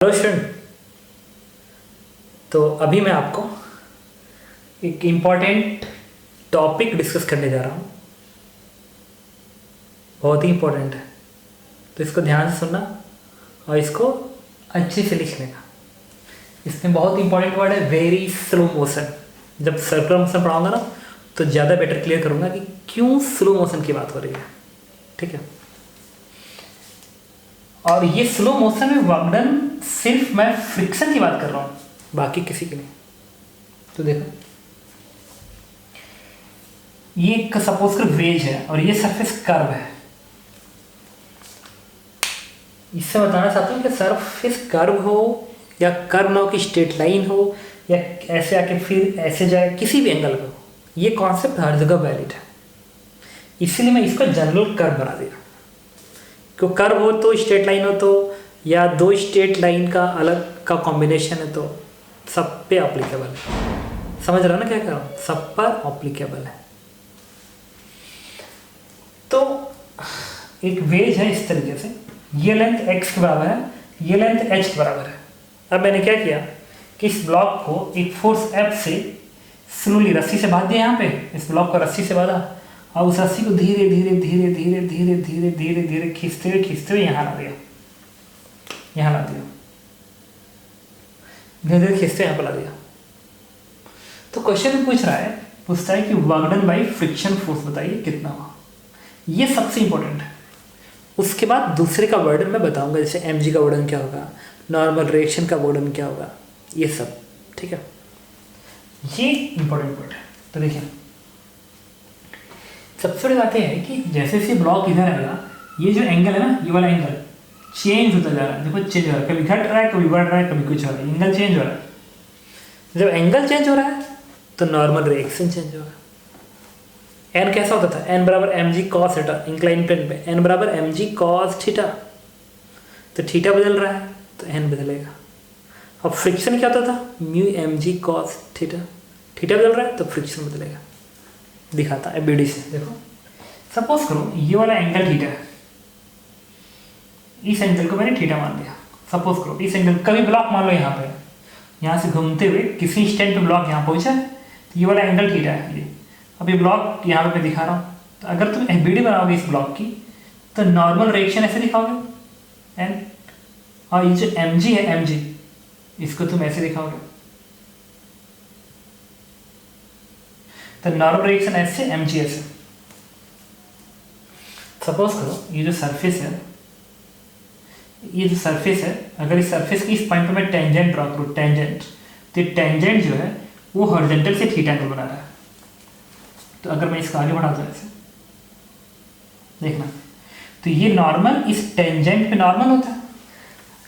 Hello student. तो अभी मैं आपको एक इम्पॉर्टेंट टॉपिक डिस्कस करने जा रहा हूँ। बहुत ही इम्पोर्टेंट है, तो इसको ध्यान से सुनना और इसको अच्छे से लिखने का। इसमें बहुत इंपॉर्टेंट वर्ड है वेरी स्लो मोशन। जब सर्कुलर मोशन पढ़ाऊंगा ना तो ज़्यादा बेटर क्लियर करूँगा कि क्यों स्लो मोशन की बात हो रही है। ठीक है। और ये स्लो मोशन में वर्कडन सिर्फ मैं फ्रिक्शन की बात कर रहा हूँ, बाकी किसी की नहीं। तो देखो, ये एक सपोज कर वेज है और ये सरफेस कर्व है। इससे बताना चाहता हूँ कि सरफेस कर्व हो या कर्व ना हो कि स्ट्रेट लाइन हो या ऐसे आके फिर ऐसे जाए, किसी भी एंगल पे हो, ये कॉन्सेप्ट हर जगह वैलिड है। इसीलिए मैं इसका जनरल कर्व बना दिया। क्यों कर्व हो तो स्ट्रेट लाइन हो तो या दो स्ट्रेट लाइन का अलग का कॉम्बिनेशन है तो सब पे अप्लीकेबल है। समझ रहा हो ना क्या कर रहा हूँ? सब पर अप्लीकेबल है। तो एक वेज है इस तरीके से, ये लेंथ x के बराबर है, ये लेंथ h के बराबर है। अब मैंने क्या किया कि इस ब्लॉक को एक फोर्स F से स्लोली रस्सी से बांध दिया। यहाँ पे इस ब्लॉक को रस्सी से बांधा और उस रस्सी को धीरे धीरे धीरे धीरे धीरे धीरे धीरे धीरे खींचते हुए यहाँ ला दिया, यहाँ ला दिया, धीरे धीरे खींचते यहाँ पर ला दिया। तो क्वेश्चन पूछता है कि work done by friction force बताइए कितना हुआ। ये सबसे इंपॉर्टेंट है। उसके बाद दूसरे का वर्डन मैं बताऊंगा, जैसे mg का वर्डन क्या होगा, नॉर्मल रिएक्शन का वर्डन क्या होगा, ये सब। ठीक है, ये इंपॉर्टेंट पॉइंट है। तो देखिए, सबसे बड़ी बात यह है कि जैसे जैसे ब्लॉक इधर आएगा, ये जो एंगल है ना, ये वाला एंगल चेंज होता जा रहा है। देखो चेंज हो रहा है, कभी घट रहा है, कभी बढ़ रहा है, कभी कुछ हो रहा है, एंगल चेंज हो रहा है। जब एंगल चेंज हो रहा है तो नॉर्मल रिएक्शन चेंज होगा। एन कैसा होता था? एन बराबर M G cos theta, incline plane पे एन बराबर एम जी कॉस थीटा। तो थीटा बदल रहा है तो एन बदलेगा। अब फ्रिक्शन क्या होता था? Mu M G cos theta. Theta बदल रहा है तो फ्रिक्शन बदलेगा। दिखाता है बीडी से। देखो, सपोज करो ये वाला एंगल थीटा है, इस एंगल को मैंने थीटा मान दिया। सपोज करो इस एंगल, कभी ब्लॉक मान लो यहाँ पे, यहाँ से घूमते हुए किसी स्टैंड पे ब्लॉक यहाँ पहुंचा, तो ये वाला एंगल थीटा है ये। अब ये ब्लॉक यहाँ पे मैं दिखा रहा हूँ, तो अगर तुम बीडी बनाओगे इस ब्लॉक की तो नॉर्मल रिएक्शन ऐसे दिखाओगे एन, और ये जो एम जी है, एम जी, इसको तुम ऐसे दिखाओगे। तो नॉर्मल रिएक्शन ऐसे, एम जी ऐसे। सपोज करो ये जो सरफेस है, ये जो सरफेस है, अगर इस सरफेस की इस पॉइंट पे मैं टेंजेंट ड्रॉ करूँ, टेंजेंट, तो टेंजेंट जो है वो हॉरिजॉन्टल से थीटा एंगल बना रहा है। तो अगर मैं इसका आगे बढ़ा दूँ ऐसे, देखना, तो ये नॉर्मल इस टेंजेंट पे नॉर्मल होता है।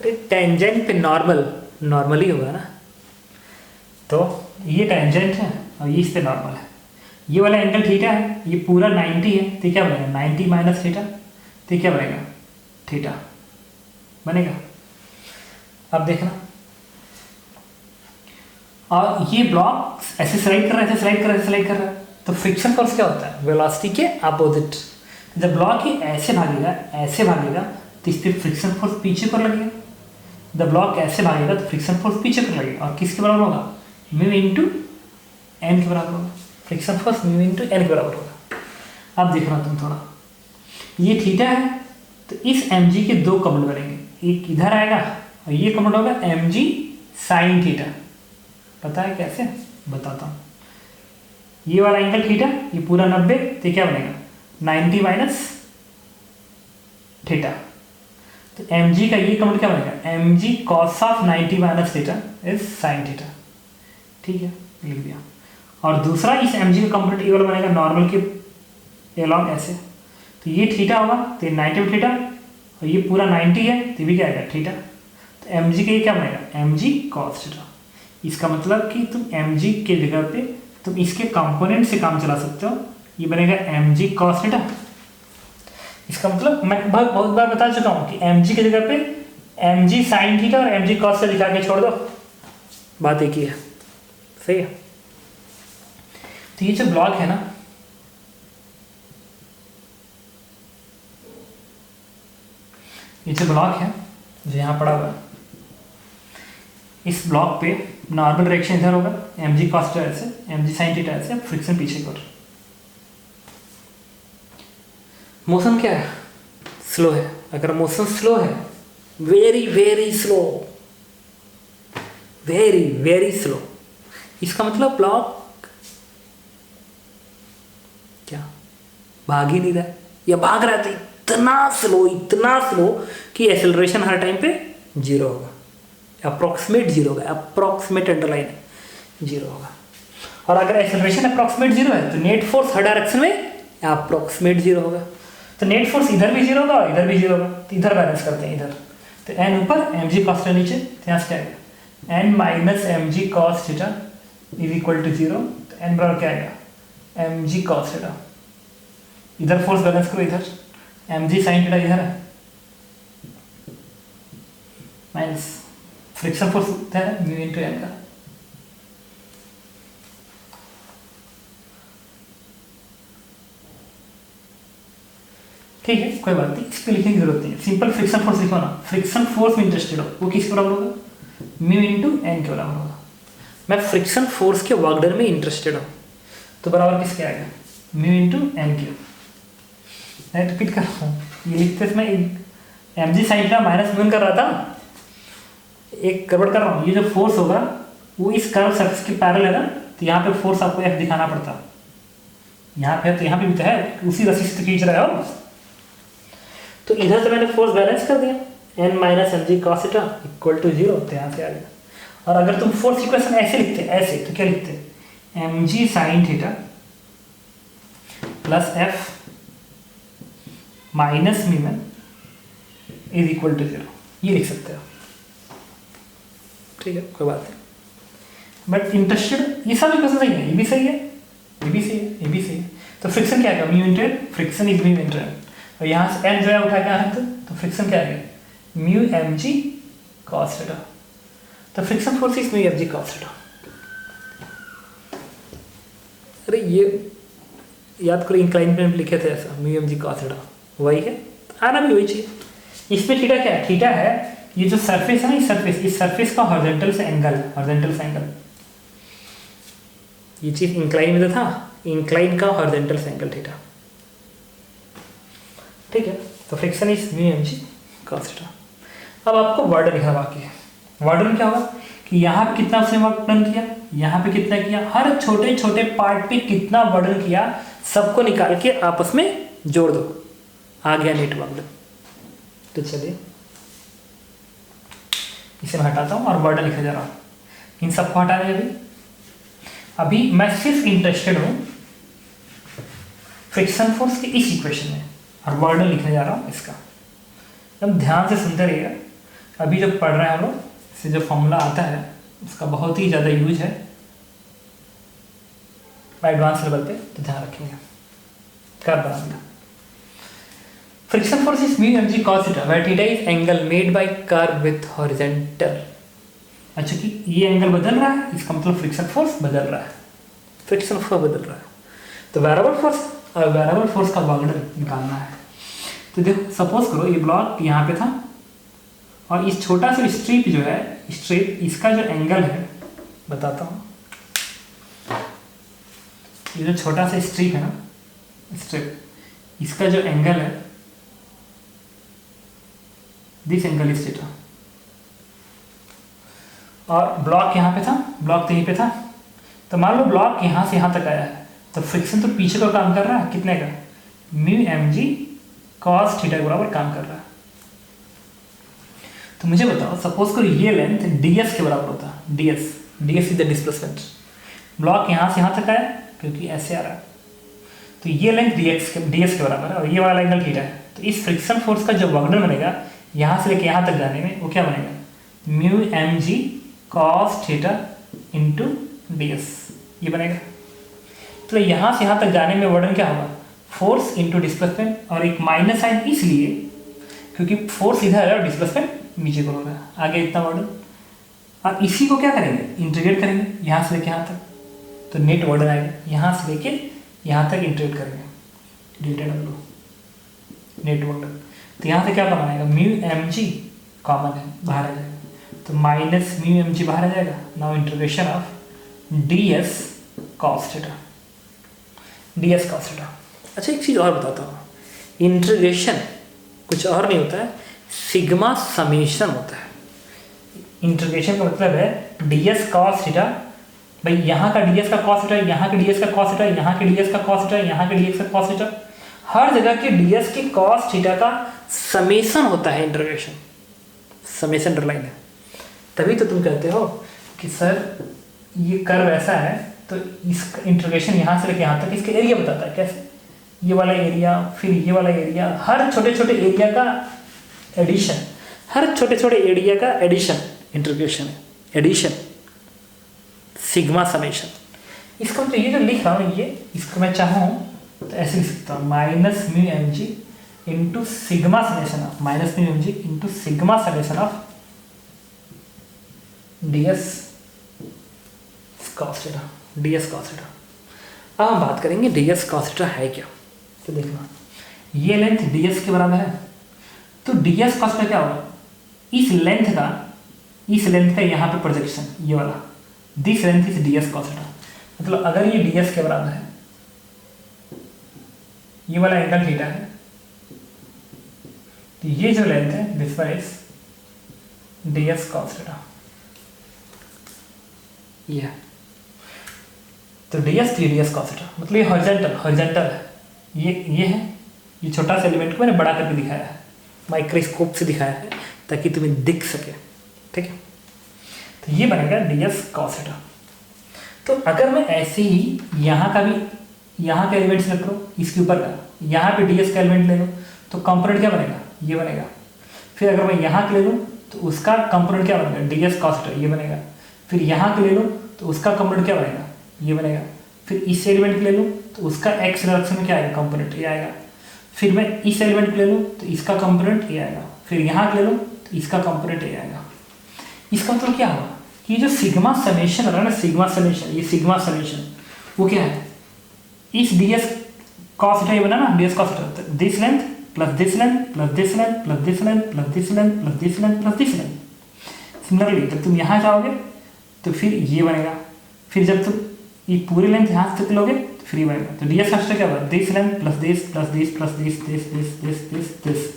अरे टेंजेंट पे नॉर्मल ही होगा ना। तो ये टेंजेंट है और ये इस पे नॉर्मल है। ये वाला एंगल थीटा है, ये पूरा 90 है, तो क्या बनेगा? 90 माइनस थीटा, तो क्या बनेगा? थीटा बनेगा। अब देखना, और ये ब्लॉक ऐसे स्लाइड कर रहा है, ऐसे स्लाइड कर रहा है, स्लाइड कर रहा है, तो फ्रिक्शन फोर्स क्या होता है? वेलोसिटी के अपोजिट। जब ब्लॉक ही ऐसे भागेगा तो इस पर फ्रिक्शन फोर्स पीछे पर लगेगा। जब ब्लॉक ऐसे भागेगा तो फ्रिक्शन फोर्स पीछे पर लगेगा, और किसके बराबर होगा? म्यू इंटू एन के बराबर होगा। Friction force mu into N के बराबर होगा। अब देखना तुम थोड़ा, ये थीटा है तो इस एम जी के दो कॉम्पोनेंट बनेंगे, एक इधर आएगा और ये कॉम्पोनेंट होगा एम जी साइन थीटा। पता है कैसे? बताता हूँ। ये वाला एंगल थीटा, ये पूरा 90, तो क्या बनेगा? 90 माइनस थीटा। तो एम जी का ये कॉम्पोनेंट क्या बनेगा? M G cos of 90 minus theta is sine theta. ठीक है, लिख दिया। और दूसरा इस एम जी का कॉम्पोनेंट ये वाला बनेगा नॉर्मल के अलॉन्ग ऐसे, तो ये थीटा होगा, तो ये 90 थीटा, और ये पूरा 90 है तो भी क्या आएगा? थीटा। तो एम जी का ये क्या बनेगा? M G cos theta. इसका मतलब कि तुम एम जी के जगह पे तुम इसके कंपोनेंट से काम चला सकते हो। ये बनेगा एम जी कॉस थीटा। इसका मतलब मैं बहुत बार बता चुका हूँ कि एम जी की जगह पे एम जी साइन थीटा और एम जी कॉस से लिखा के छोड़ दो, बात एक ही है। सही है। तो ये जो ब्लॉक है ना, ये जो ब्लॉक है जो यहाँ पड़ा हुआ है, इस ब्लॉक पे नॉर्मल रिएक्शन इधर होगा, एम जी कॉस थीटा ऐसे, एम जी साइन थीटा ऐसे, फ्रिक्शन पीछे की ओर। मोशन क्या है? स्लो है। अगर मोशन स्लो है, very very slow, very very slow, इसका मतलब ब्लॉक क्या भाग ही नहीं रहा है, या भाग रहा है तो इतना स्लो कि एक्सेलरेशन हर टाइम पे जीरो होगा, अप्रॉक्सीमेट जीरो होगा, अप्रॉक्सीमेट अंडरलाइन जीरो होगा। और अगर एक्सेलरेशन अप्रॉक्सीमेट जीरो है तो नेट फोर्स हर डायरेक्शन में अप्रॉक्सीमेट जीरो होगा। तो नेट फोर्स इधर भी जीरो होगा और इधर भी जीरो होगा, तो इधर बैलेंस करते हैं इधर। तो एन ऊपर एम जी कॉस थीटा नीचे, तो यहाँ से क्या आएगा N minus M G cos theta is equal to zero. तो एन बराबर क्या आएगा एम जी कॉस थीटा, इधर फोर्स बैलेंस करो, इधर एम जी साइन थीटा इधर है, माइनस फ्रिक्शन फोर्स इधर है म्यू इनटू एन का। ठीक है, कोई बात नहीं, इस पे लिखने की जरूरत नहीं है, सिंपल फ्रिक्शन फोर्स लिखो ना। फ्रिक्शन फोर्स में इंटरेस्टेड हो, वो किसके बराबर होगा म्यू इनटू एन के बराबर होगा। मैं फ्रिक्शन फोर्स के वर्क डन में इंटरेस्टेड हूँ, तो बराबर किसके आएगा म्यू इनटू एन क्यूब। मैं रिपीट कर रहा हूँ, ये लिखते समय M G sine theta minus mu कर रहा था, एक गड़बड़ कर रहा हूँ। ये जो फोर्स होगा वो इस कर्व सरफेस के पैरेलल है ना, तो यहाँ पे फोर्स आपको एफ दिखाना पड़ता, यहाँ पे तो यहाँ पे भी तो है, उसी रस्सी से खींच रहा है। तो इधर से मैंने फोर्स बैलेंस कर दिया, N minus M G cos theta equal to zero, तो यहाँ से आ गया। और अगर तुम फोर्स इक्वेशन ऐसे लिखते ऐसे, तो क्या लिखते M G sine theta plus F minus mu N is equal to zero, ये लिख सकते हो। ठीक है, कोई बात नहीं, बट इंटरेस्टेड ये सब इक्वेशन सही है, ये भी सही है, ये भी सही है, ये भी सही है। तो फ्रिक्शन क्या है mu into N, friction is mu into N, और यहाँ से एन जो है उठा के आए तो फ्रिक्शन क्या है mu M G cos theta. तो friction force is mu M G cos theta. अरे ये याद करो, इंक्लाइन प्लेन लिखे थे ऐसा mu M G cos theta, वही है, आना भी वही चाहिए। इसमें थीटा क्या है, थीटा है ये जो सरफेस है ना, इस सरफेस का हॉरिजॉन्टल से एंगल, हॉरिजॉन्टल से एंगल, ये चीज इंक्लाइन में तो था, इंक्लाइन का हॉरिजॉन्टल से एंगल थीटा। ठीक है, तो friction is mu M G cos theta. अब आपको वर्डन लिखना बाकी है। वर्डन क्या होगा कि यहाँ पे कितना उसने वर्क डन किया, यहाँ पे कितना किया, हर छोटे छोटे पार्ट पे कितना वर्डन किया, सबको निकाल के आपस में जोड़ दो, आ गया नेट वर्क डन। तो चलिए इसे मैं हटाता हूँ और वर्डन लिखा जा रहा हूँ, इन सबको हटाने अभी मैं सिर्फ इंटरेस्टेड हूँ फ्रिक्शन फोर्स के इस इक्वेशन में, और वर्डन लिखने जा रहा हूँ इसका। एकदम ध्यान से सुनते रहिएगा, अभी जब पढ़ रहे हैं हम लोग, इससे जो फॉर्मूला आता है उसका बहुत ही ज़्यादा यूज है एडवांस लेवल पे, तो ध्यान रखेंगे। कर बनाऊंगा friction force is mu M G cos theta where theta is angle made by curve with horizontal. अच्छा कि ये एंगल बदल रहा है, इसका मतलब फ्रिक्शन फोर्स बदल रहा है, फ्रिक्शन फोर्स बदल रहा है। तो वेरिएबल फोर्स और वेरिएबल फोर्स का वर्क डन निकालना है। तो देखो सपोज करो ये ब्लॉक यहाँ पे था, और इस छोटा सा स्ट्रिप जो है, स्ट्रिप इसका जो एंगल है बताता हूँ, ये जो छोटा सा स्ट्रिप है ना, स्ट्रिप, इसका जो एंगल है, दिस एंगल इज थीटा, और ब्लॉक यहाँ पे था, ब्लॉक तो यहीं पे था। तो मान लो ब्लॉक यहाँ से यहाँ तक आया है, तो फ्रिक्शन तो पीछे का काम कर रहा है, कितने का mu M G cos theta के बराबर काम कर रहा है। तो मुझे बताओ सपोज करो ये लेंथ ds के बराबर होता है, ds is the displacement, block यहाँ से यहाँ तक आया क्योंकि ऐसे आ रहा है, तो ये लेंथ ds के बराबर है, और ये वाला एंगल थीटा है। तो इस फ्रिक्शन फोर्स का जो वर्क डन बनेगा यहाँ से लेके यहाँ तक जाने में, वो क्या बनेगा mu M G cos theta into ds, ये बनेगा। तो यहाँ से यहाँ तक जाने में वर्क डन क्या होगा फोर्स इंटू डिस्प्लेसमेंट, और एक माइनस साइन इसलिए क्योंकि फोर्स इधर है और डिस्प्लेसमेंट नीचे को होगा, आगे इतना वर्डन। अब इसी को क्या करेंगे इंटीग्रेट करेंगे यहाँ से लेके यहाँ तक, तो नेट वर्डन आएगा, यहाँ से लेके यहाँ तक इंटीग्रेट करेंगे डेल्टा डब्ल्यू नेट वर्डन। तो यहाँ से क्या बनाएगा म्यू एम जी कॉमन है, बाहर आ जाएगा, तो माइनस म्यू एम जी बाहर आ जाएगा। Now integration of D S cos theta, D S cos theta. अच्छा एक चीज़ और बताता हूँ, इंटीग्रेशन कुछ और नहीं होता है, सिग्मा समेशन होता है। इंटीग्रेशन का मतलब है डी एस कॉस थीटा, भाई यहाँ का डी एस का कॉस थीटा, यहाँ के डी एस का कॉस थीटा, यहाँ के डी एस का कॉस थीटा, यहाँ के डी एस का कॉस थीटा, हर जगह के डी एस की कॉस थीटा का समेशन होता है इंटीग्रेशन, समेशन अंडरलाइन है। तभी तो तुम कहते हो कि सर ये कर्व ऐसा है तो इसका इंटीग्रेशन यहाँ से लेके यहाँ तक इसका एरिया बताता है। कैसे? ये वाला एरिया, फिर ये वाला एरिया, हर छोटे छोटे एरिया का एडिशन, हर छोटे छोटे एरिया का एडिशन इंटीग्रेशन है, एडिशन सिग्मा समेशन। इसका मतलब ये जो लिख रहा हूँ, ये इसको मैं चाहूँ तो ऐसे लिख सकता हूँ, minus mu M G into sigma summation of, minus mu M G into sigma summation of D S cos theta, D S cos theta. अब हम बात करेंगे डी एस कॉस थीटा है क्या। तो देखना, ये लेंथ डी एस के बराबर है, तो डी एस कॉस थीटा क्या होगा, इस लेंथ का यहाँ पे प्रोजेक्शन, ये वाला, this length is D S cos theta. मतलब अगर ये डी एस के बराबर है, ये वाला एंगल थीटा है, तो ये जो लेंथ है this one is D S cos theta. ये तो डी एस कॉस थीटा, मतलब ये हॉरिजॉन्टल है, ये है, ये छोटा सा एलिमेंट को मैंने बड़ा करके दिखाया है, माइक्रोस्कोप से दिखाया है ताकि तुम्हें दिख सके, ठीक है। तो ये बनेगा डी एस कॉस थीटा। तो अगर मैं ऐसे ही यहाँ का भी, यहाँ का एलिमेंट सेलेक्ट करूँ, इसके ऊपर का, यहाँ पे डी एस का एलिमेंट ले लूँ, तो कंपोनेंट क्या बनेगा, ये बनेगा। फिर अगर मैं यहाँ के ले लूँ तो उसका कंपोनेंट क्या बनेगा, डी एस कॉस थीटा, ये बनेगा। फिर यहाँ के ले लूँ तो उसका कंपोनेंट क्या बनेगा, ये बनेगा। फिर इस एलिमेंट के ले लूँ तो उसका एक्स डायरेक्शन में क्या आएगा, कंपोनेंट ये आएगा। फिर मैं इस एलिमेंट को ले लूँ तो इसका कंपोनेंट ये आएगा। फिर यहाँ ले लूँ तो इसका कंपोनेंट ये आएगा। इसका मतलब क्या होगा कि जो सिग्मा समेशन है ना, सिग्मा समेशन, ये सिग्मा समेशन वो क्या है, इस डी एस कॉस थीटा ये बना ना, D S cos theta, this length plus this length plus this length plus this length plus this length plus this length plus this length. Similarly जब तुम यहाँ जाओगे तो फिर ये बनेगा। फिर जब तुम ये पूरी लेंथ यहाँ तक लोगे तो फिर ये बनेगा। तो डी एस कॉस थीटा क्या होगा, this length plus this plus this plus this this this this this this,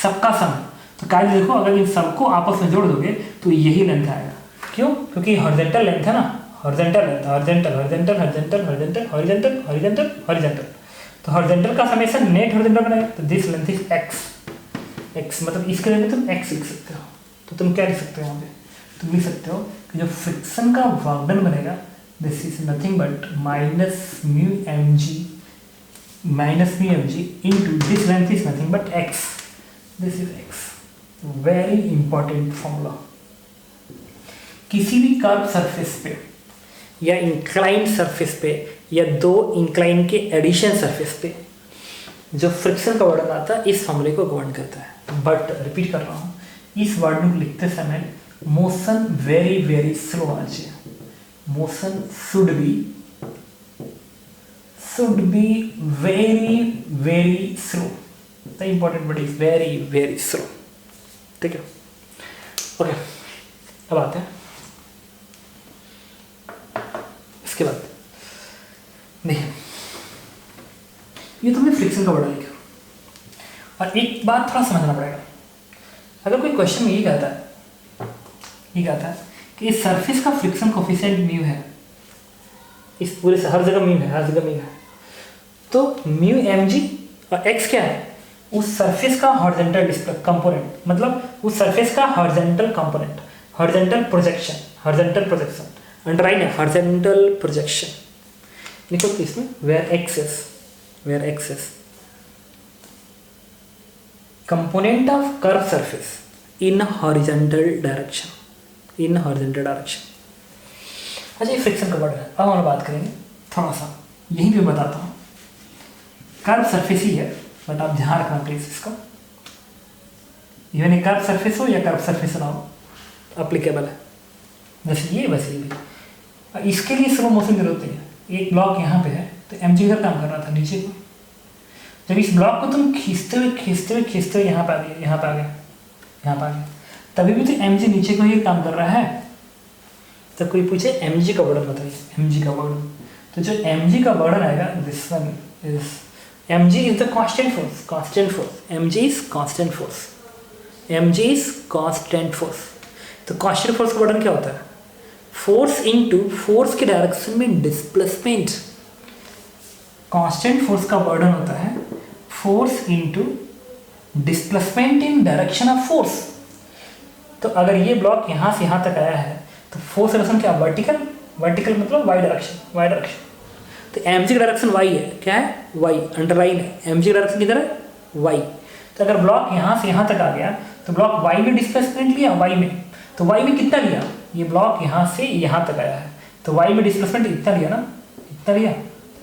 सबका सम। तो कायदे देखो, अगर इन सबको आपस में जोड़ दोगे तो यही लेंथ आएगा। क्यों? क्योंकि हॉरिजॉन्टल लेंथ है ना, horizontal length, horizontal horizontal horizontal horizontal horizontal horizontal horizontal. तो हॉरिजॉन्टल का समेशन नेट हॉरिजॉन्टल बनेगा। तो दिस लेंथ इज एक्स, मतलब इसके लिए तुम एक्स लिख सकते हो। तो तुम क्या लिख सकते हो यहाँ पे, तुम लिख सकते हो कि जो फ्रिक्शन का वर्क डन बनेगा, this is nothing but minus mu M G into this length is nothing but X, this is X. Very important formula. किसी भी कर्व सरफेस पे या इंक्लाइन सरफेस पे या दो इंक्लाइन के एडिशन सरफेस पे जो फ्रिक्शन का वर्णन आता है, इस फॉर्मूले को गवर्न करता है। बट रिपीट कर रहा हूँ, इस वर्णन को लिखते समय मोशन वेरी वेरी स्लो आना चाहिए। Motion should be very very slow. The important word is very very slow. ठीक है, ओके। अब आते हैं इसके बाद, देखिए ये तुमने फ्रिक्शन का वर्ड लिखा। और एक बात थोड़ा समझना पड़ेगा, अगर कोई क्वेश्चन में ये कहता है कि इस सरफेस का फ्रिक्शन कोफिशिएंट म्यू है, इस पूरे से हर जगह म्यू है, हर जगह म्यू है, तो म्यू एम जी और एक्स क्या है, उस सरफेस का हॉरिजॉन्टल कंपोनेंट, मतलब उस सरफेस का horizontal component, horizontal projection underline है, हॉरिजॉन्टल प्रोजेक्शन। लिखो तो इसमें where X is component of curve surface in horizontal direction, अच्छा ये फ्रिक्शन का वर्ड है। अब हम बात करेंगे थोड़ा सा, यहीं पे बताता हूँ, कर्व सरफेस ही है बट आप ध्यान रखना प्लीज इसका, इवन कर्व सरफेस हो या कर्व सरफेस ना हो, अप्लीकेबल है। जैसे ये वैसे ही भी इसके लिए स्लो मोशन की जरूरत है। एक ब्लॉक यहाँ पे है तो एम जी इधर काम कर रहा था नीचे को, जब इस ब्लॉक को तुम खींचते हुए यहाँ पे आ गया, तभी भी तो mg नीचे को ही काम कर रहा है। तो कोई पूछे mg का वर्डन बताइए, mg का वर्डन, तो जो mg का वर्डन आएगा this one is mg is the constant force, constant force, mg is constant force, mg is constant force. तो कांस्टेंट फोर्स का वर्डन क्या होता है? फोर्स इनटू फोर्स के डायरेक्शन में डिस्प्लेसमेंट। कांस्टेंट फोर्स का वर्डन होता है force into displacement in direction of force. तो अगर ये ब्लॉक यहाँ से यहाँ तक आया है तो फोर्स डायरेक्शन क्या? वर्टिकल, वर्टिकल मतलब वाई डायरेक्शन, वाई डायरेक्शन। तो mg का डायरेक्शन y है, क्या है? y, अंडरलाइन है। mg का डायरेक्शन किधर है? y। तो अगर ब्लॉक यहाँ से यहाँ तक आ गया तो ब्लॉक y में डिस्प्लेसमेंट लिया, y में, तो y में कितना लिया? ये ब्लॉक यहाँ से यहाँ तक आया है तो y में डिस्प्लेसमेंट इतना लिया ना, इतना लिया।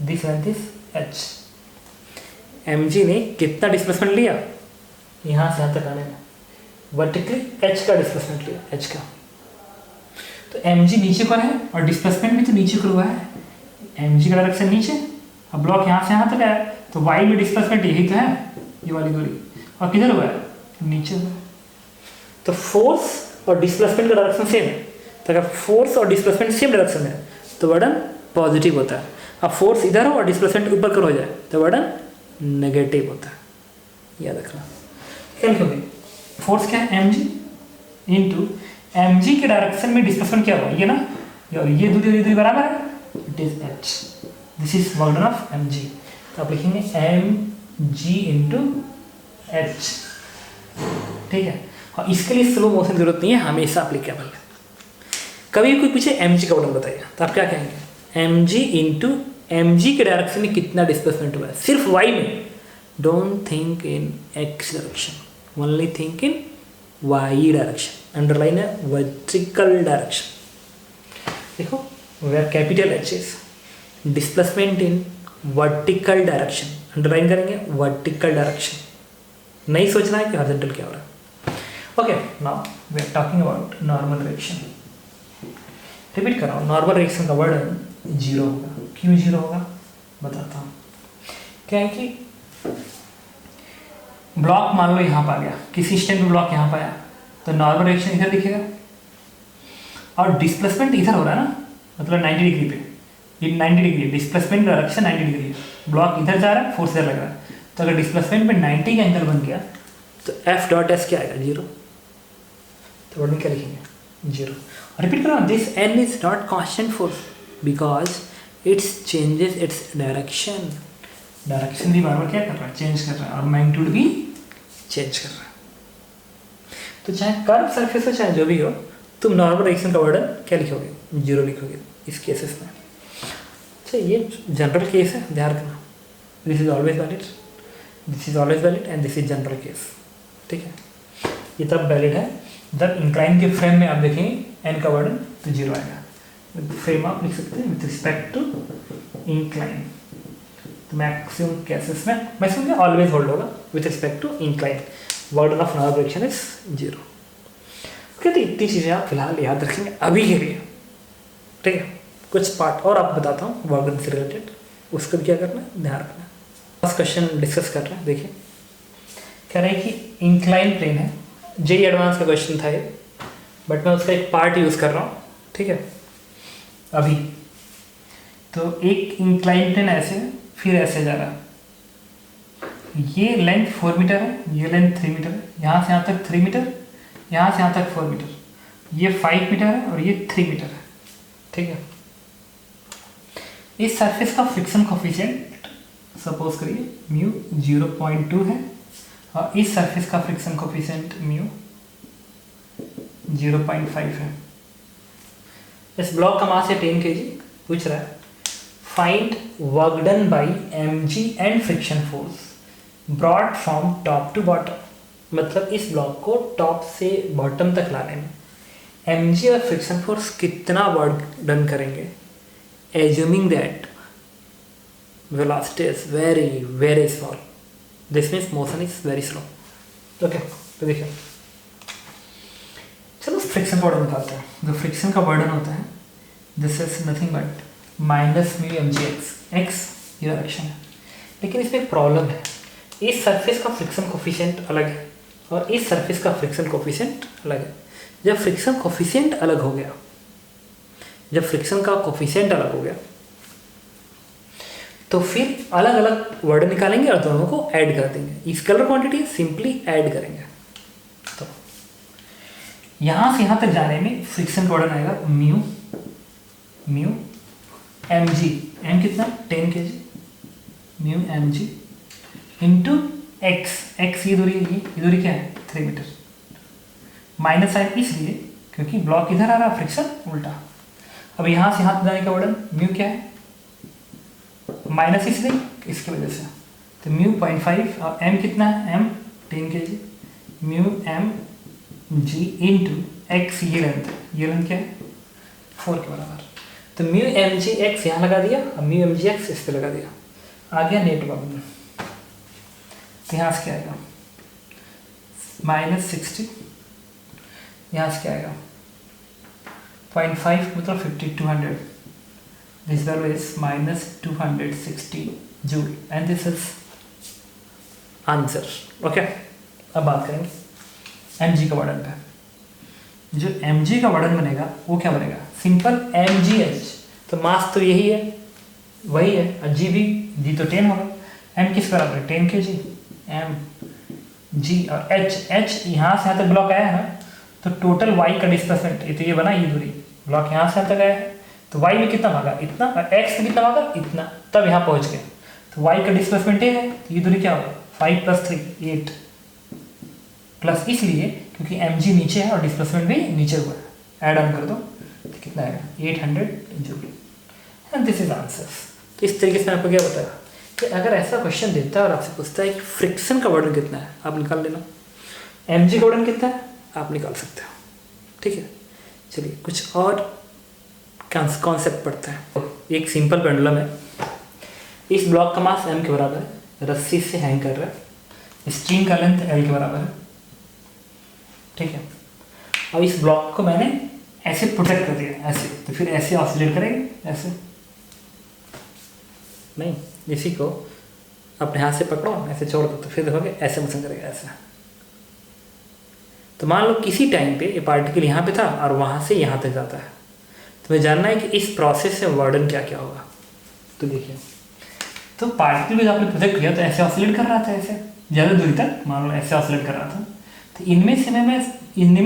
This and this h, mg ने कितना डिस्प्लेसमेंट लिया यहाँ से यहाँ तक आने में? वर्टिकली h का डिस्प्लेसमेंट लिया, h का। तो mg नीचे पर है और डिस्प्लेसमेंट भी तो नीचे को हुआ है, mg का डायरेक्शन नीचे। अब ब्लॉक यहाँ से यहाँ तक आया तो y में डिस्प्लेसमेंट यही तो है, ये वाली दूरी, और किधर हुआ है? नीचे हुआ है। तो फोर्स और डिस्प्लेसमेंट का डायरेक्शन सेम है, तो अगर फोर्स और डिस्प्लेसमेंट सेम डायरेक्शन में है तो वर्डन पॉजिटिव होता है। अब फोर्स इधर हो और डिस्प्लेसमेंट ऊपर कर हो जाए तो वर्डन नेगेटिव होता है, याद रखना। क्या लिखोगे? फोर्स क्या है? mg इनटू mg के डायरेक्शन में डिस्प्लेसमेंट क्या हुआ? ये ना, ये दूरी बराबर है, it is h, this is वर्डन of mg। तो आप लिखेंगे mg इंटू h, ठीक है। और इसके लिए स्लो मोशन की जरूरत नहीं है, हमेशा अप्लीकेबल है। कभी कोई पूछे mg का वर्डन बताइए तो आप क्या कहेंगे? mg इंटू mg के डायरेक्शन में कितना डिस्प्लेसमेंट हुआ है सिर्फ y में। Don't think in x direction, only think in y direction. Underline है वर्टिकल डायरेक्शन। देखो where capital H is displacement in vertical direction, underline करेंगे वर्टिकल डायरेक्शन। नहीं सोचना है कि हॉरिजॉन्टल क्या हो रहा है। Okay, now we are talking about normal reaction. Repeat कर रहा हूँ, नॉर्मल रिएक्शन का वर्डन जीरो होगा। क्यों जीरो होगा बताता हूँ। क्या है कि ब्लॉक मान लो यहाँ पर आ गया, किसी स्टेम पे ब्लॉक यहाँ पर आया तो नॉर्मल रिएक्शन इधर दिखेगा और डिस्प्लेसमेंट इधर हो रहा है ना, मतलब 90 डिग्री पे, ये 90 डिग्री डिस्प्लेसमेंट का डायरेक्शन 90 डिग्री है। ब्लॉक इधर जा रहा है, फोर्स इधर लग रहा है, तो अगर डिस्प्लेसमेंट में 90 का एंगल बन गया तो एफ डॉट एस क्या आएगा? जीरो। तो वर्ड में क्या लिखेंगे? जीरो। रिपीट करो, this N is not constant force because it's changes its direction. Direction भी बार बार क्या कर रहा है? चेंज कर रहा है, और मैग्नीट्यूड भी चेंज कर रहा है। तो चाहे कर्व सरफेस हो चाहे जो भी हो, तुम नॉर्मल रिएक्शन का वर्डन क्या लिखोगे? जीरो लिखोगे इस केसेस में। अच्छा, ये जनरल केस है, ध्यान रखना। This is always valid, this is always valid and this is general case, ठीक है। ये तब वैलिड है जब इंक्लाइन के फ्रेम में आप देखेंगे एन का वर्डन तो जीरो आएगा। फ्रेम आप लिख सकते हैं विथ रिस्पेक्ट टू इंक्लाइन। तो मैक्सिमम केसेस में मैक्सिमम ऑलवेज होल्ड होगा with respect to incline. Work done of normal reaction is zero. Okay, तो इतनी चीज़ें आप फिलहाल याद रखेंगे अभी के लिए, ठीक है। कुछ पार्ट और आपको बताता हूँ वर्डन से रिलेटेड, उसका भी क्या करना है, ध्यान रखना है। फर्स्ट क्वेश्चन डिस्कस कर रहे हैं, देखिए कह रहे हैं कि इंक्लाइन प्लेन है। जेई एडवांस का क्वेश्चन था ये, बट मैं उसका एक पार्ट यूज़ कर रहा हूँ, ठीक है। अभी तो एक इंक्लाइन प्लेन ऐसे फिर ऐसे जा रहा है, ये लेंथ 4 मीटर है, ये लेंथ 3 मीटर है, यहाँ से यहाँ तक 3 मीटर, यहाँ से यहाँ तक 4 मीटर, ये 5 मीटर है और ये 3 मीटर है, ठीक है। इस सरफेस का फ्रिक्शन कोफिशिएंट सपोज करिए म्यू 0.2 है और इस सरफेस का फ्रिक्शन कोफिशिएंट म्यू 0.5 है। इस ब्लॉक का मास है 10 kg। पूछ रहा है find work done by mg and friction force brought from top to bottom. मतलब इस ब्लॉक को टॉप से बॉटम तक लाने में mg और फ्रिक्शन फोर्स कितना वर्क डन करेंगे, assuming that velocity is very very small, this means motion is very slow. Okay, तो देखिए चलो फ्रिक्शन का वर्डन बताते हैं। जो फ्रिक्शन का वर्डन होता है this is nothing but minus mu mg x ये डायरेक्शन है। लेकिन इसमें एक प्रॉब्लम है, इस सरफेस का फ्रिक्शन कोफिशिएंट अलग है और इस सरफेस का फ्रिक्शन कोफिशिएंट अलग है। जब फ्रिक्शन कोफिशिएंट अलग हो गया, जब फ्रिक्शन का कोफिशिएंट अलग हो गया तो फिर अलग अलग वर्ड निकालेंगे और दोनों को ऐड कर देंगे। स्केलर क्वांटिटी सिंपली ऐड करेंगे। तो यहाँ से यहाँ तक जाने में फ्रिक्शन का वर्डन आएगा म्यू एम जी, एम कितना 10 kg, mu M G into X, ये दूरी क्या है 3 मीटर। माइनस साइन इसलिए क्योंकि ब्लॉक इधर आ रहा है, फ्रिक्शन उल्टा। अब यहाँ से यहाँ जाने का वर्डन म्यू क्या है माइनस, इसलिए इसकी वजह से तो म्यू 0.5 और एम कितना है M 10 kg, mu M G into X, ये लेंथ क्या है 4 के बराबर। तो म्यू एम जी एक्स यहाँ लगा दिया और म्यू एम जी एक्स इस पर लगा दिया, आ गया नेट बॉक्स। तो यहाँ से क्या आएगा -60, यहाँ से क्या आएगा 0.5 मतलब 5200, this value is -260 joule and this is answer. Okay, अब बात करेंगे mg का वर्डन पे। जो mg का वर्डन बनेगा वो क्या बनेगा, सिंपल mgh। तो मास तो यही है, वही है, और g भी, g तो 10 होगा, m किस बराबर है 10 kg, m g और h यहाँ से यहाँ तक ब्लॉक आया है ना, तो टोटल y का डिस्प्लेसमेंट, ये तो ये बना ये दूरी, ब्लॉक यहाँ से यहाँ तक आया है, तो y में कितना भागा इतना, और x में कितना भागा इतना, तब यहाँ पहुँच गए। तो y का डिस्प्लेसमेंट ये है, तो ये दूरी क्या होगा 5 + 3 8 प्लस, इसलिए क्योंकि mg नीचे है और डिस्प्लेसमेंट भी नीचे हुआ है, ऐड ऑन कर दो तो कितना आएगा 800 joule and this is answer. तो इस तरीके से मैं आपको क्या बताया कि अगर ऐसा क्वेश्चन देता है और आपसे पूछता है कि फ्रिक्शन का वर्डन कितना है, आप निकाल लेना, mg का वर्डन कितना है आप निकाल सकते हो। ठीक है, चलिए कुछ और कॉन्सेप्ट पढ़ते हैं। एक सिंपल पेंडुलम है, इस ब्लॉक का मास m के बराबर है, रस्सी से हैंग कर रहा है, स्ट्रिंग का लेंथ l के बराबर है। ठीक है, अब इस ब्लॉक को मैंने ऐसे प्रोटेक्ट कर दिया ऐसे, तो फिर ऐसे ऑसिलेट करेंगे, ऐसे नहीं, इसी को अपने हाथ से पकड़ो ऐसे छोड़ दो, तो फिर देखोगे ऐसे मोशन करेगा ऐसे। तो मान लो किसी टाइम पे ये पार्टिकल यहाँ पे था और वहाँ से यहाँ तक जाता है, तो मैं जानना है कि इस प्रोसेस से वर्डन क्या क्या होगा। तो देखिए, तो पार्टिकल भी आपने प्रोजेक्ट किया तो ऐसे ऑसिलेट कर रहा था, ऐसे ज़्यादा दूरी तक, मान लो ऐसे ऑसिलेट कर रहा था, तो इनमें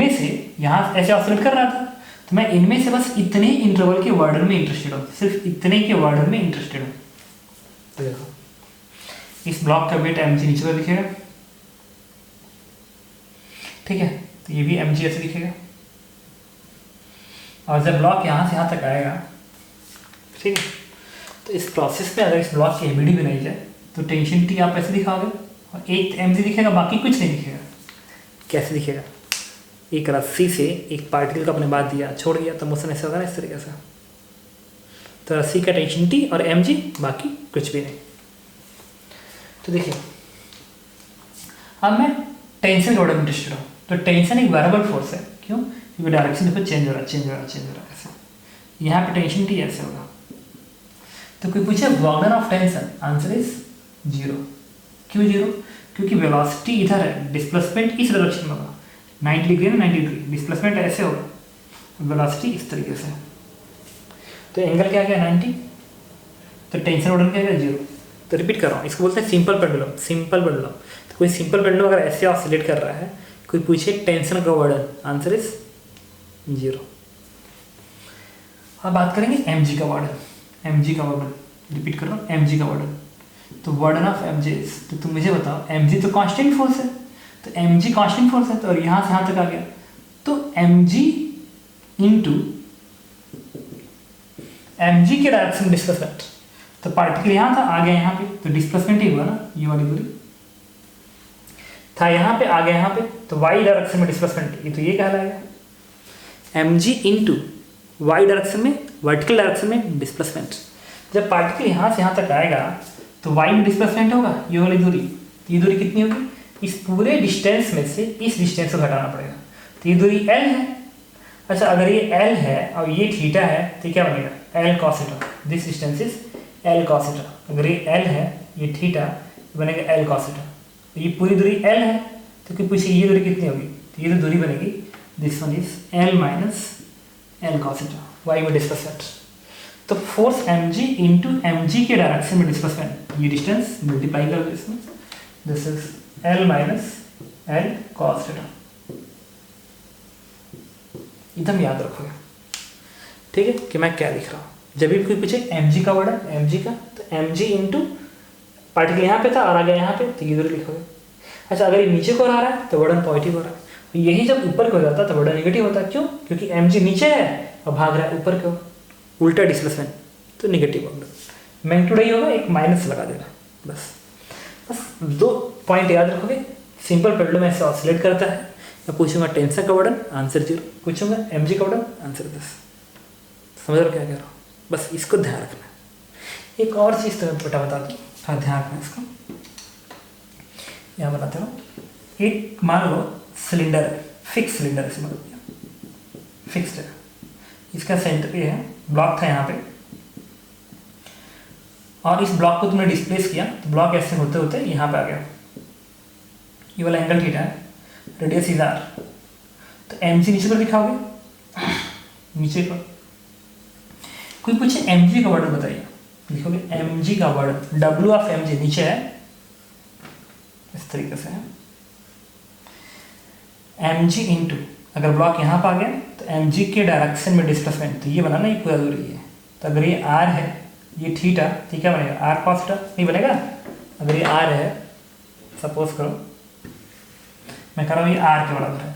से यहाँ ऐसे ऑसिलेट कर रहा था, तो मैं इनमें से बस इतने इंटरवल के वर्डन में इंटरेस्टेड हूँ, सिर्फ इतने के वर्डन में इंटरेस्टेड हूँ। तो देखो, इस ब्लॉक का वेट mg नीचे पर दिखेगा, ठीक है, तो ये भी mg ऐसे दिखेगा, और जब ब्लॉक यहाँ से यहाँ तक आएगा, ठीक है, तो इस प्रोसेस में अगर इस ब्लॉक की एबीडी बनाई जाए तो टेंशन टी आप ऐसे दिखाओगे और एक mg दिखेगा, बाकी कुछ नहीं दिखेगा। कैसे दिखेगा, एक रस्सी से एक पार्टिकल को अपने बाद दिया, छोड़ दिया, तो मोशन ऐसा होगा ना, इस तरीके से। तो रस्सी का टेंशन टी और mg, बाकी कुछ भी नहीं। तो देखिए, अब मैं टेंशन के वर्ड में इंटरेस्टेड हूँ, तो टेंशन एक वेरिएबल फोर्स है, क्यों, क्योंकि डायरेक्शन देखो चेंज हो रहा है ऐसे। यहाँ पे टेंशन टी ऐसे होगा, तो कोई पूछे वर्डन ऑफ टेंशन, आंसर इज 0। क्यों 0, क्योंकि वेलोसिटी इधर है, डिस्प्लेसमेंट इस डायरेक्शन में होगा, 90 डिग्री है ना, 90 डिग्री, डिस्प्लेसमेंट ऐसे होगा, वेलोसिटी इस तरीके से। तो एंगल क्या है 90, तो टेंशन वर्डन क्या है 0। तो रिपीट कर रहा हूँ, इसको बोलते हैं सिंपल पेंडुलम। सिंपल पेंडुलम, तो कोई सिंपल पेंडुलम अगर ऐसे ऑसिलेट कर रहा है, कोई पूछे टेंशन का वर्डन, आंसर इज 0। अब बात करेंगे mg का वर्डन। mg का वर्डन रिपीट कर रहा हूँ, mg का वर्डन, तो वर्डन ऑफ mg, तो तुम मुझे बताओ, mg तो कांस्टेंट फोर्स है, तो mg कांस्टेंट फोर्स है, तो और यहाँ से यहाँ तक आ गया, तो mg इंटू mg के डायरेक्शन डिस्प्लेसमेंट, तो पार्टिकल यहाँ था, आ गया यहाँ पे, तो डिस्प्लेसमेंट ही हुआ ना, ये वाली दूरी था यहाँ पे, आ गया यहाँ पे, तो y डायरेक्शन में डिस्प्लेसमेंट, ये तो ये कहलाएगा mg इंटू y डायरेक्शन में, वर्टिकल डायरेक्शन में डिस्प्लेसमेंट। जब पार्टिकल यहाँ से यहाँ तक आएगा तो y में डिस्प्लेसमेंट होगा, ये वाली दूरी, ये दूरी कितनी होगी, इस पूरे डिस्टेंस में से इस डिस्टेंस को घटाना पड़ेगा, तो ये दूरी l है। अच्छा, अगर ये l है और ये थीटा है, तो क्या बनेगा l cos theta, this distance is l cos theta. अगर ये l है, ये थीटा, बनेगा l cos थीटा। ये पूरी दूरी l है, तो कि पूछिए ये दूरी कितनी होगी, तो ये तो दूरी बनेगी this one is L minus L cos theta, Y में डिस्प्लेसमेंट। तो फोर्स mg इंटू mg के डायरेक्शन में डिस्प्लेसमेंट, ये डिस्टेंस मल्टीप्लाई कर दो इसमें, this is L minus L cos theta. एकदम याद रखोगे, ठीक है, कि मैं क्या लिख रहा हूँ। जब भी कोई पूछे mg का वर्ड है mg का, तो mg इंटू पार्टिकल यहाँ पे था और आ गया यहाँ पे, तो इधर लिखोगे। अच्छा, अगर ये नीचे को आ रहा है तो वर्डन पॉजिटिव हो रहा है, यही जब ऊपर को हो जाता है तो वर्डन नेगेटिव होता है। क्यों? क्योंकि mg नीचे है और भाग रहा है ऊपर को, उल्टा डिस्प्लेसमेंट, तो नेगेटिव होगा। मैग्नीट्यूड ही होगा, एक माइनस लगा देना बस। बस 2 पॉइंट याद रखोगे। सिंपल पेंडुलम ऐसे ऑसिलेट करता है। मैं पूछूंगा टेंशन का वर्डन, आंसर 0। पूछूंगा mg का वर्डन, आंसर 10। समझ लो क्या कह रहा हूँ, बस इसको ध्यान रखना। एक और चीज़ तुम्हें बेटा बता दूँ, हाँ ध्यान रखना इसको। यहाँ बताते हो, एक मान लो सिलेंडर है, फिक्स सिलेंडर है, समझ लो फिक्स्ड है, इसका सेंटर ये है, ब्लॉक था यहाँ पे, और इस ब्लॉक को तुमने डिस्प्लेस किया तो ब्लॉक ऐसे होते होते यहाँ पे आ गया। ये वाला एंगल थीटा है, रेडियस इज आर, तो mg नीचे पर दिखाओगे, नीचे पर। कोई पूछे mg का वर्डन बताइए, लिखोगे mg का वर्डन, w ऑफ mg नीचे है, इस तरीके से है, mg इंटू, अगर ब्लॉक यहाँ पर आ गया तो mg के डायरेक्शन में डिस्प्लेसमेंट, तो ये बना ना, ये पूरा दूरी है, तो अगर ये r है, ये थीटा, तो क्या बनेगा, r cos थीटा नहीं बनेगा। अगर ये r है, सपोज करो मैं कह रहा हूँ ये r के बराबर है,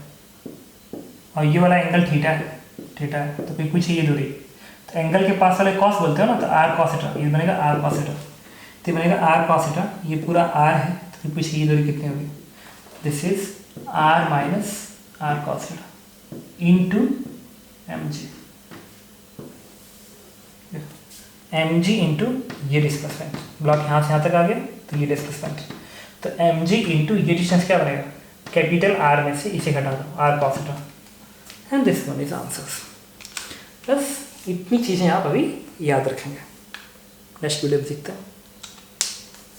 और ये वाला एंगल थीटा है, तो कोई पूछे ये दूरी, तो एंगल के पास वाले cos बोलते हो ना, तो r cos थीटा, ये बनेगा r cos थीटा, तो ये बनेगा r cos थीटा, ये पूरा r है, तो कोई पूछे ये दूरी कितनी होगी, this is r minus r cos theta into mg, mg into ये डिस्प्लेसमेंट, ब्लॉक यहाँ से यहाँ तक आ गया तो ये डिस्प्लेसमेंट, तो mg इंटू ये डिस्टेंस क्या बनेगा, कैपिटल R में से इसे घटा दो, r cos theta, and this one is answers. बस इतनी चीज़ें आप अभी याद रखेंगे, नेक्स्ट वीडियो में सीखते हैं।